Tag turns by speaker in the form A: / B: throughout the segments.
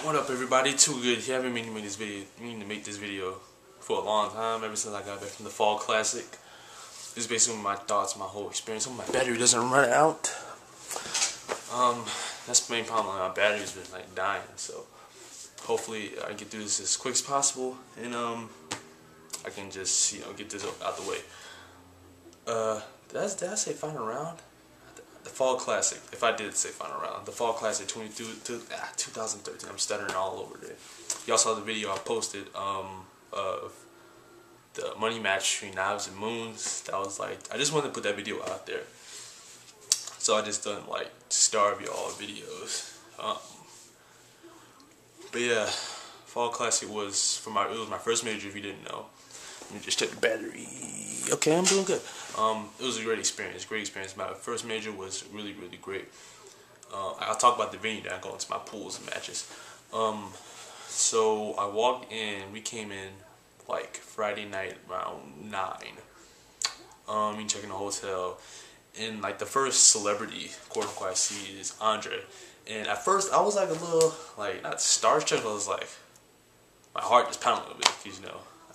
A: What up, everybody? Too good. You haven't meaning to make this video for a long time. Ever since I got back from the Fall Classic. This is basically my thoughts, my whole experience. Hope my battery doesn't run out. That's the main problem. My battery's been like dying, so hopefully I get through this as quick as possible, and I can just get this out the way. Did I say final round? The Fall Classic, if I did say final round, the Fall Classic 2013, I'm stuttering all over there. Y'all saw the video I posted of the money match between Knives and Moons. That was like, I just wanted to put that video out there. So I just done like starve y'all videos. But yeah, Fall Classic was it was my first major if you didn't know. Let me just check the battery. Okay, I'm doing good. It was a great experience. My first major was really, really great. I'll talk about the venue, then I'll go into my pools and matches. So I walked in, we came in like Friday night around 9. We checked in the hotel, and like the first celebrity, quote unquote, I see is Andre. And at first I was like a little, like, not starstruck, I was like, my heart just pounded a little bit, because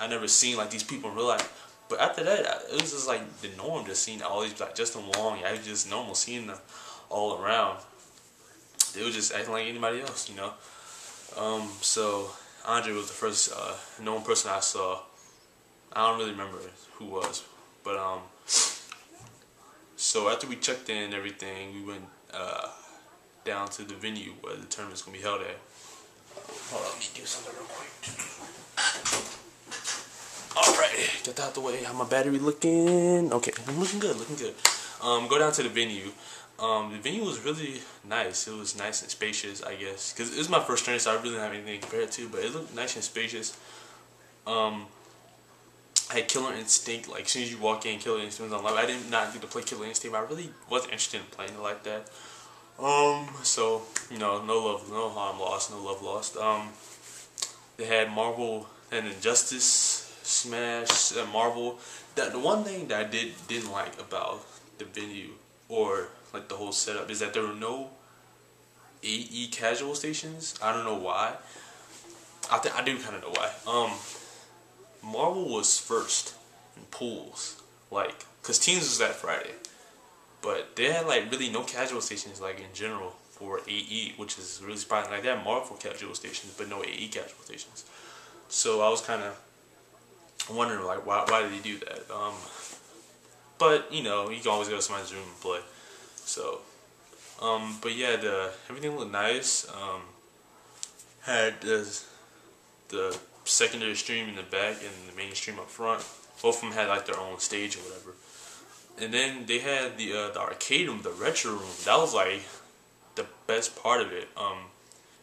A: I never seen like these people in real life. But after that, it was just like the norm, just seeing all these, like Justin Wong. It was just normal seeing them all around. They were just acting like anybody else, So Andre was the first known person I saw. I don't really remember who was, but so after we checked in and everything, we went down to the venue where the tournament's gonna be held at. Hold on, let me do something real quick. Alright, get that out the way. How my battery looking? Okay, I'm looking good. Go down to the venue. The venue was really nice. It was nice and spacious, I guess, because it was my first tournament, so I really didn't have anything compared to, but it looked nice and spacious. I had Killer Instinct. Like, as soon as you walk in, Killer Instinct was on live. I did not get to play Killer Instinct, but I really wasn't interested in playing it like that. So, no love, no harm lost, no love lost. They had Marvel and Injustice, Smash, Marvel. The one thing that I didn't like about the venue, or like the whole setup, is that there were no AE casual stations. I don't know why. I do kind of know why. Marvel was first in pools, like, cause teams was that Friday, but they had like really no casual stations, like, in general for AE, which is really surprising. Like, they had Marvel casual stations, but no AE casual stations. So I was kind of wondering, like, why did he do that? But you can always go to somebody's room and play. So, but yeah, everything looked nice. Had the secondary stream in the back and the main stream up front. Both of them had like their own stage or whatever. And then they had the arcade room, the retro room. That was like the best part of it.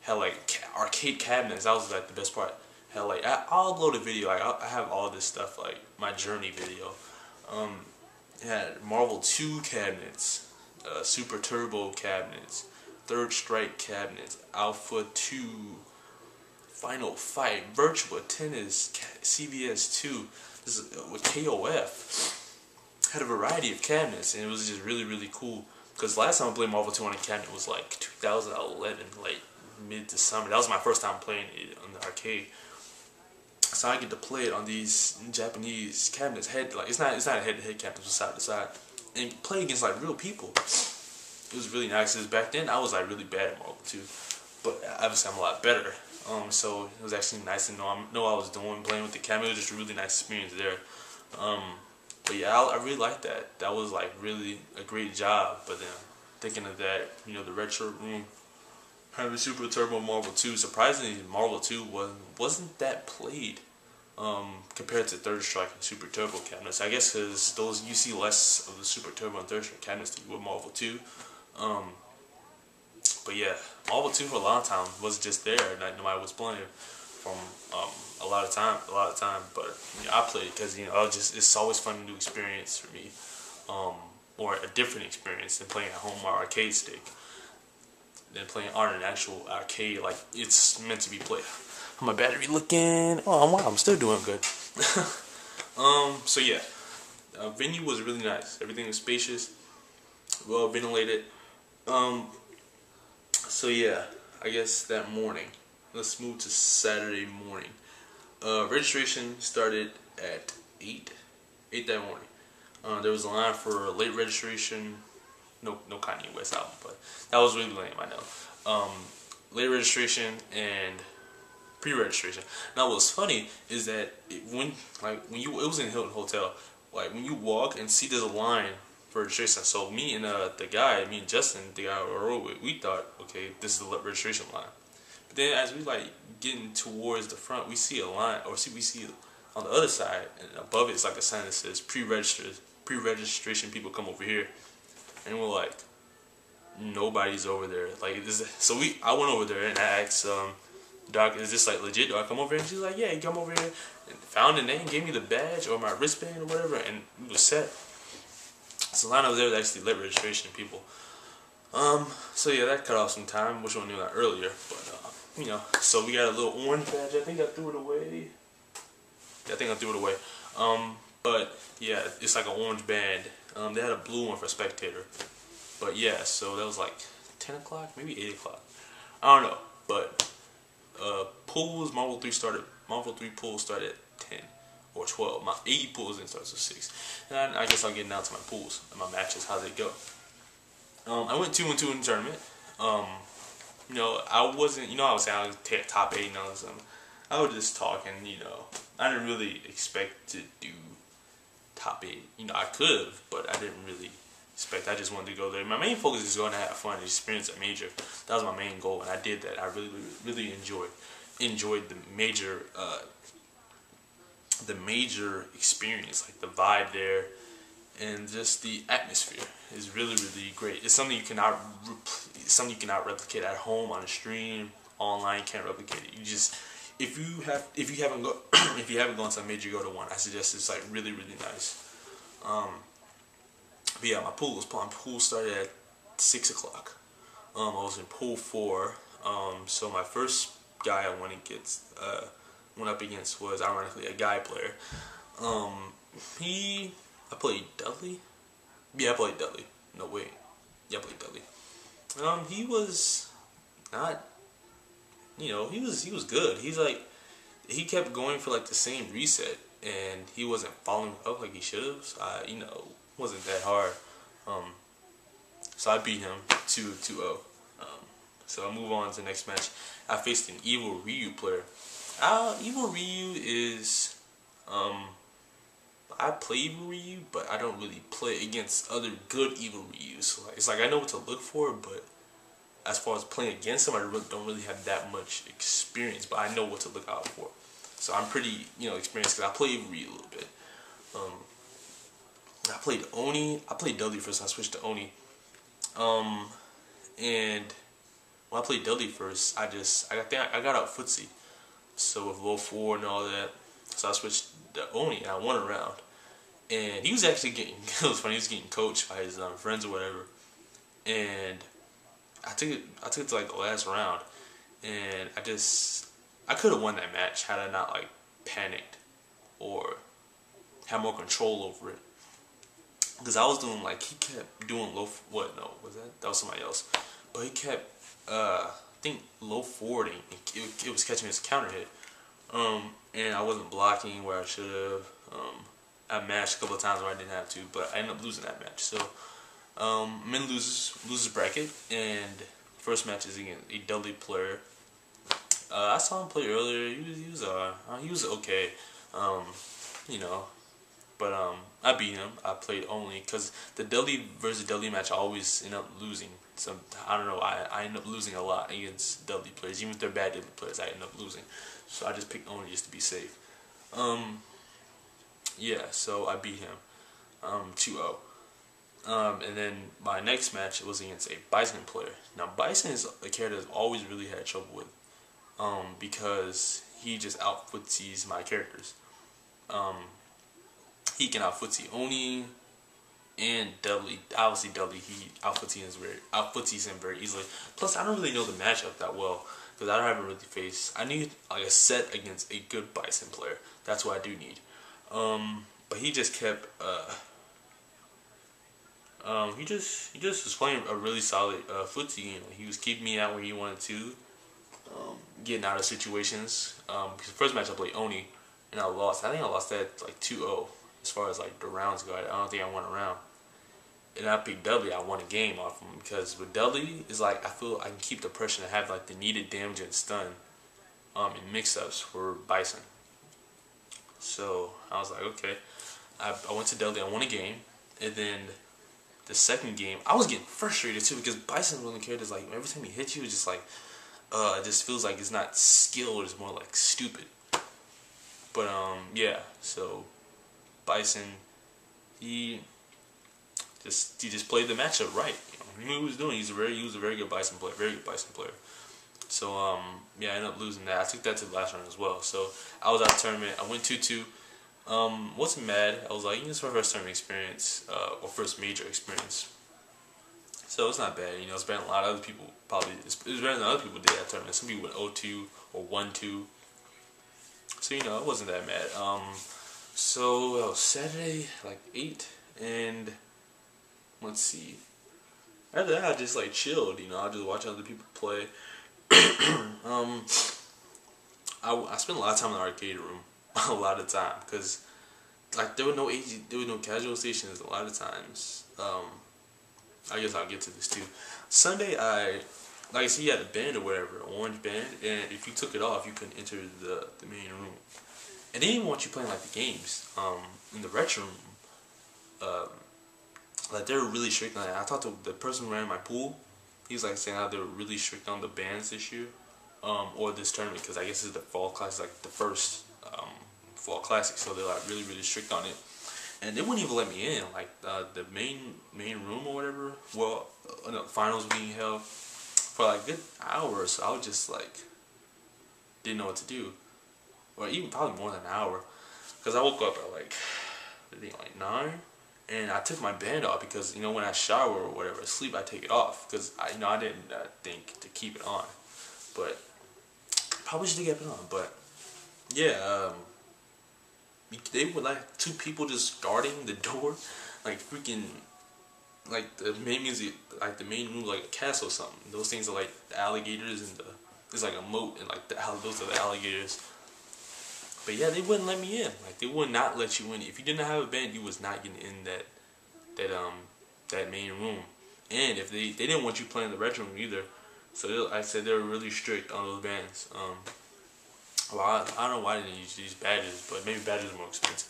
A: Had like arcade cabinets. That was like the best part. Had like, I'll upload a video. Like, I have all this stuff, like my journey video. It had Marvel 2 cabinets, Super Turbo cabinets, Third Strike cabinets, Alpha 2, Final Fight, Virtua Tennis, CVS 2. This is with KOF. Had a variety of cabinets, and it was just really, really cool. Because last time I played Marvel 2 on a cabinet was like 2011, like mid to summer. That was my first time playing it on the arcade. So I get to play it on these Japanese cabinets. It's not a head-to-head cabinet, it's side to side, and play against like real people. It was really nice. Because back then I was like really bad at Marvel 2, but obviously I'm a lot better. So it was actually nice to know what I was doing, playing with the cabinet. It was just a really nice experience there. But yeah, I really liked that. That was like really a great job. But then thinking of that, the retro room, having Super Turbo Marvel 2, surprisingly Marvel 2 wasn't that played compared to Third Strike and Super Turbo cabinets. I guess because those, you see less of the Super Turbo and Third Strike cabinets than you would Marvel 2. But yeah, Marvel 2 for a long time was just there, and nobody was playing from a lot of time. But I played because it's always fun, a new experience for me, or a different experience than playing at home or arcade stick, than playing on an actual arcade like it's meant to be played. How my battery looking? Oh wow, I'm still doing good. So yeah, venue was really nice. Everything was spacious, well ventilated. So yeah, I guess that morning let's move to Saturday morning. Registration started at 8 that morning. There was a line for late registration. No Kanye West album, but that was really lame, I know. Late registration and pre-registration. Now, what's funny is that it was in Hilton Hotel. Like when you walk and see there's a line for registration. So me and Justin, the guy I rode with, we thought, okay, this is the registration line. But then as we like getting towards the front, we see a line, or we see on the other side, and above it is like a sign that says pre-registration people come over here, and we're like, nobody's over there. Like so I went over there and I asked Doc, is this like legit? Do I come over here? And she's like, yeah, you come over here. And found the name, gave me the badge or my wristband or whatever, and it was set. So the line over there was actually late registration people. So yeah, that cut off some time. Wish I knew that earlier, but so we got a little orange badge. I think I threw it away. Yeah, I think I threw it away. But yeah, it's like an orange band. They had a blue one for spectator. But yeah, so that was like 10 o'clock, maybe 8 o'clock. I don't know, but pools, Marvel 3 pools started at 10 or 12. My 80 pools didn't start until 6. And I guess I'll get down to my pools and my matches, how they go. I went 2-2 in the tournament. I wasn't, I was saying I was top 8 and all this. I was just talking, I didn't really expect to do top 8. I could have, but I didn't really expect. I just wanted to go there. My main focus is going to have fun and experience a major. That was my main goal, and I did that. I really enjoyed the major experience, like the vibe there, and just the atmosphere is really great. It's something you cannot replicate at home on a stream, online. You can't replicate it. You just if you haven't gone to a major, go to one. I suggest it's like really nice. But yeah, my pool started at 6 o'clock. I was in pool 4. So my first guy I went up against was ironically a guy player. I played Dudley. Yeah, I played Dudley. No wait. Yeah, I played Dudley. He was not. He was good. He kept going for like the same reset, and he wasn't following up like he should have. So wasn't that hard. So I beat him 2-0. So I move on to the next match. I faced an Evil Ryu player. Evil Ryu is I play Evil Ryu, but I don't really play against other good Evil Ryus. So it's like I know what to look for, but as far as playing against him, I don't really have that much experience, but I know what to look out for. So I'm pretty, experienced because I play Evil Ryu a little bit. I played Oni. I played Dudley first. I switched to Oni. And when I played Dudley first, I got out footsie. So with low 4 and all that, so I switched to Oni and I won a round. And he was actually it was funny. He was getting coached by his friends or whatever. And I took it to like the last round, and I could have won that match had I not like panicked or had more control over it. Because I was doing he kept doing low. What? No, was that? That was somebody else. But he kept, I think, low forwarding. It was catching his counter hit. And I wasn't blocking where I should have. I matched a couple of times where I didn't have to, but I ended up losing that match. So I'm in losers bracket, and first match is against a Dudley player. I saw him play earlier. He was okay. But I beat him. I played only because the Dudley versus Dudley match I always end up losing. So I don't know. I end up losing a lot against Dudley players, even if they're bad Dudley players. I end up losing. So I just picked only just to be safe. Yeah. So I beat him 2-0. And then my next match was against a Bison player. Now Bison is a character I've always really had trouble with, because he just out-footsies my characters. He can out-footsie Oni and Dudley. Obviously Dudley, he out-footsies him very easily. Plus I don't really know the matchup that well, because I haven't really faced. I need like a set against a good Bison player. That's what I do need. But he just kept he just was playing a really solid footsie game. He was keeping me out where he wanted to. getting out of situations. Because the first match I played Oni, and I lost. I think I lost that like 2-0 as far as like the rounds go. I don't think I won a round. And I picked Dudley. I won a game off him because with Dudley is like I feel I can keep the pressure and have like the needed damage and stun in mix-ups for Bison. So I was like, okay. I went to Dudley. I won a game, and then the second game I was getting frustrated too because Bison one of the characters like every time he hits you, it's just like it just feels like it's not skill. It's more like stupid. But yeah. So Bison, he just played the matchup right. He knew what he was doing. He was a very good Bison player. So yeah, I ended up losing that. I took that to the last round as well. So I was out of the tournament. I went 2-2. Wasn't mad. I was like, it's my first tournament experience, or first major experience. So it's not bad. It's better than a lot of other people. Probably it's better than other people did that tournament. Some people went 0-2 or 1-2. So it wasn't that bad. So Saturday like 8 and. Let's see. After that, I just like chilled. I just watch other people play. I spent a lot of time in the arcade room, a lot of time, because like there were no casual stations. A lot of times. I guess I'll get to this too. Sunday, like I said, you had a band or whatever, an orange band, and if you took it off, you couldn't enter the main room. And they didn't even want you playing like the games. In the retro room. Like they were really strict on that. I talked to the person who ran my pool. He was like saying how they were really strict on the bans this year, or this tournament, because I guess it's the fall classic, like the first fall classic. So they're like really strict on it, and they wouldn't even let me in. Like the main room or whatever. Well, the finals being held for like a good hour or so. I was just like didn't know what to do, or even probably more than an hour, because I woke up at like I think like 9. And I took my band off because, when I shower or whatever, sleep, I take it off. Because, I didn't think to keep it on. But, probably should have kept it on. But, yeah, they were like 2 people just guarding the door. Like, freaking, like, the main music, like, the main room, like a castle or something. Those things are like the alligators and it's like a moat and like those are the alligators. But yeah, they wouldn't let me in. Like they would not let you in. If you didn't have a band, you was not getting in that main room. And if they didn't want you playing the retro room either. So I said they were really strict on those bands. Well, I don't know why they didn't use these badges, but maybe badges are more expensive.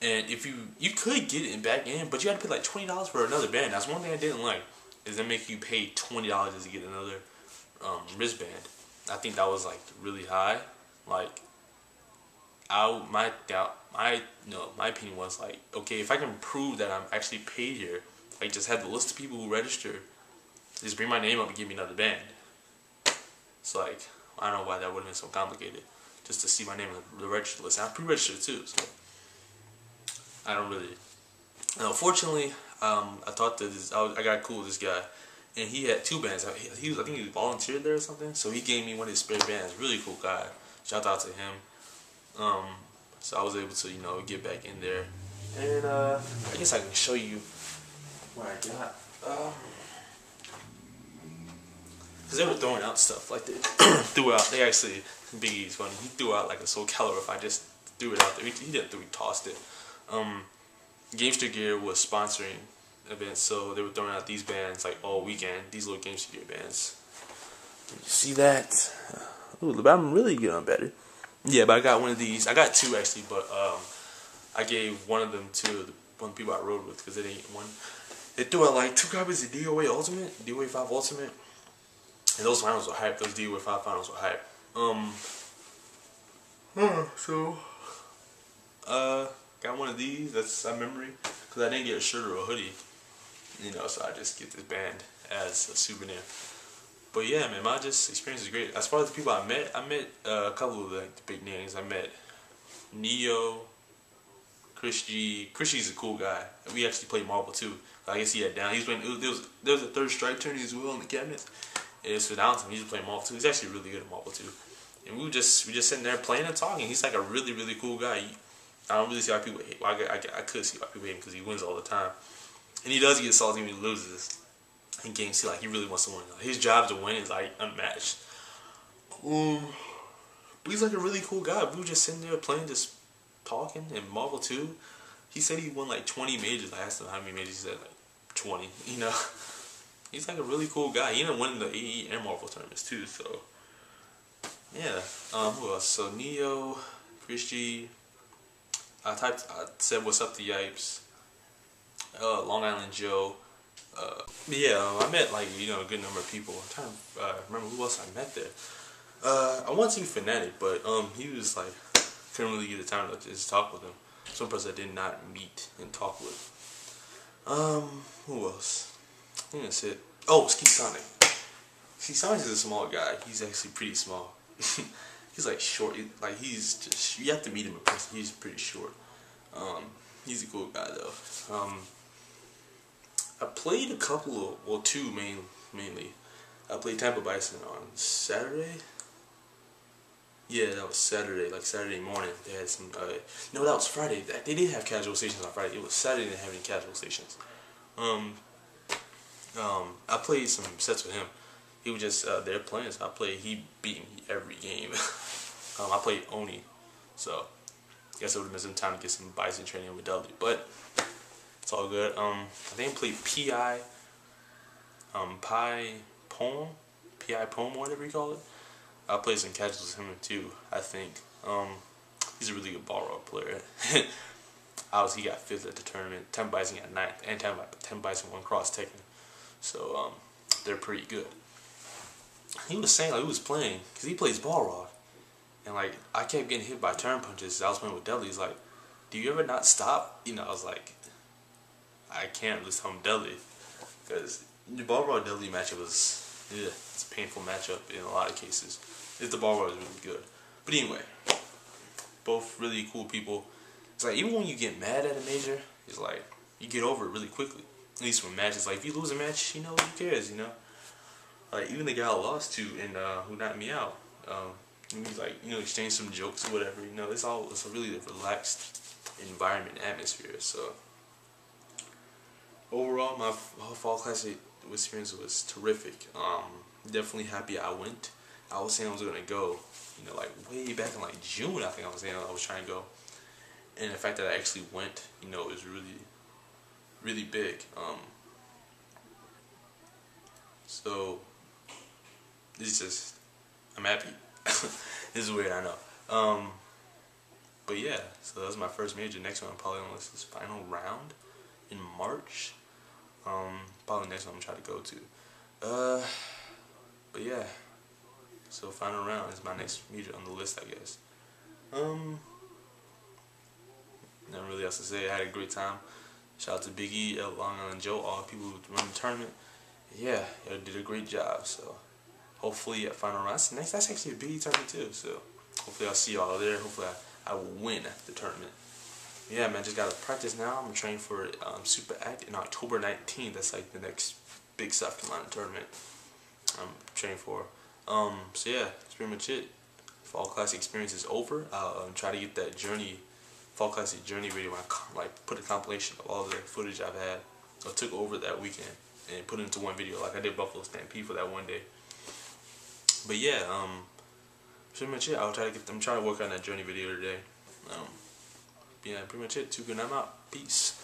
A: And if you could get it back in, but you had to pay like $20 for another band. That's one thing I didn't like, is they make you pay $20 to get another wristband. I think that was like really high. Like. My opinion was like, okay, if I can prove that I'm actually paid here, like just have the list of people who register, just bring my name up and give me another band. So like, I don't know why that would have been so complicated, just to see my name on the register list. And I'm pre-registered too, so I don't really. Fortunately, I talked to this. I got cool with this guy, and he had 2 bands. I think he was volunteered there or something, so he gave me one of his spare bands. Really cool guy. Shout out to him. So I was able to, get back in there, and I guess I can show you what I got. Cause they were throwing out stuff like they threw out. They actually, Big E's funny. He threw out like a Soul Calibur. If I just threw it out there, he didn't throw. He tossed it. Gamester Gear was sponsoring events, so they were throwing out these bands like all weekend. These little Gamester Gear bands. Can you see that? Ooh, I'm really getting better. Yeah, but I got one of these. I got 2 actually, but I gave one of them to one of the people I rode with because it ain't one. They threw out like 2 copies of DOA Ultimate, DOA 5 Ultimate, and those finals were hype. Those DOA 5 finals were hype. So got one of these. That's a memory because I didn't get a shirt or a hoodie, so I just get this band as a souvenir. But yeah, man, my experience is great. As far as the people I met a couple of the big names. I met Neo, Chris G. Chris G's a cool guy. We actually played Marvel too. I guess he had down. He was playing. There was a Third Strike tourney as well in the cabinet. It's for Downtown. He was playing Marvel too. He's actually really good at Marvel too. And we just sitting there playing and talking. He's like a really cool guy. I don't really see why people hate. Well, I could see why people hate him because he wins all the time, and he does get salty when he loses. In games, he really wants to win. His job to win is like unmatched. But he's like a really cool guy. We were just sitting there playing, just talking. And Marvel too. He said he won like 20 majors. I asked him how many majors. He said like 20. You know, he's like a really cool guy. He ended up winning the AE and Marvel tournaments too. So yeah. Who else? So Neo, Chris G. I said what's up to Yipes. Long Island Joe. But yeah, I met like a good number of people. I'm trying to remember who else I met there. I want to see Fnatic, but he was like couldn't really get the time to just talk with him. Some person I did not meet and talk with. Who else? I think that's it. Oh, Ski Sonic. Ski Sonic is a small guy. He's actually pretty small. He's like short. Like he's just, you have to meet him in person. He's pretty short. He's a cool guy though. I played a couple of, well, two mainly. I played Tampa Bison on Saturday. Yeah, that was Saturday, like Saturday morning. They had some, no, that was Friday. They did have casual stations on Friday. It was Saturday they didn't have any casual stations. I played some sets with him. He was just there playing, so he beat me every game. I played Oni, so I guess it would have been some time to get some Bison training with Dudley, but it's all good. I think I played P.I. P.I. Poem, whatever you call it. I played some casuals with him too, I think. He's a really good Balrog player. Obviously, he got 5th at the tournament. Tampa Bison got 9th, and Tampa Bison won cross Tekken. So, they're pretty good. He was saying, like, he was playing, because he plays Balrog. And, like, I kept getting hit by turn punches. I was playing with Dudley. He's like, do you ever not stop? You know, I was like, I can't really tell him Dudley. Because the Balrog Dudley matchup was, yeah, it's a painful matchup in a lot of cases. The Balrog is really good. But anyway, both really cool people. It's like, even when you get mad at a major, it's like, you get over it really quickly. At least when matches, like, if you lose a match, who cares, Like, even the guy I lost to and who knocked me out, he's like, exchange some jokes or whatever, it's a really relaxed environment, atmosphere, so. Overall, my Fall Classic experience was terrific. Definitely happy I went. I was saying I was going to go, like way back in like June, I think I was saying I was trying to go. And the fact that I actually went, is really, really big. So, it's just, I'm happy. This is weird, I know. But yeah, so that was my first major. Next one, probably on this final round in March. Probably next one I'm trying to go to. But yeah, so final round is my next major on the list, I guess. Nothing really else to say. I had a great time. Shout out to Big E, Long Island Joe, all the people who run the tournament. Yeah, they did a great job. So hopefully at final round, that's actually a Big E tournament too. So hopefully I'll see y'all there. Hopefully I will win the tournament. Yeah, man, just gotta practice now. I'm training for Super Act in October 19th. That's like the next big South Carolina tournament I'm training for. So yeah, that's pretty much it. Fall Classic experience is over. I'll try to get that Fall Classic journey video. Like put a compilation of all the footage I've had or took over that weekend and put it into one video, like I did Buffalo Stampede for that one day. But yeah, pretty much it. I'm trying to work on that journey video today. Yeah, pretty much it. Too good. I'm out. Peace.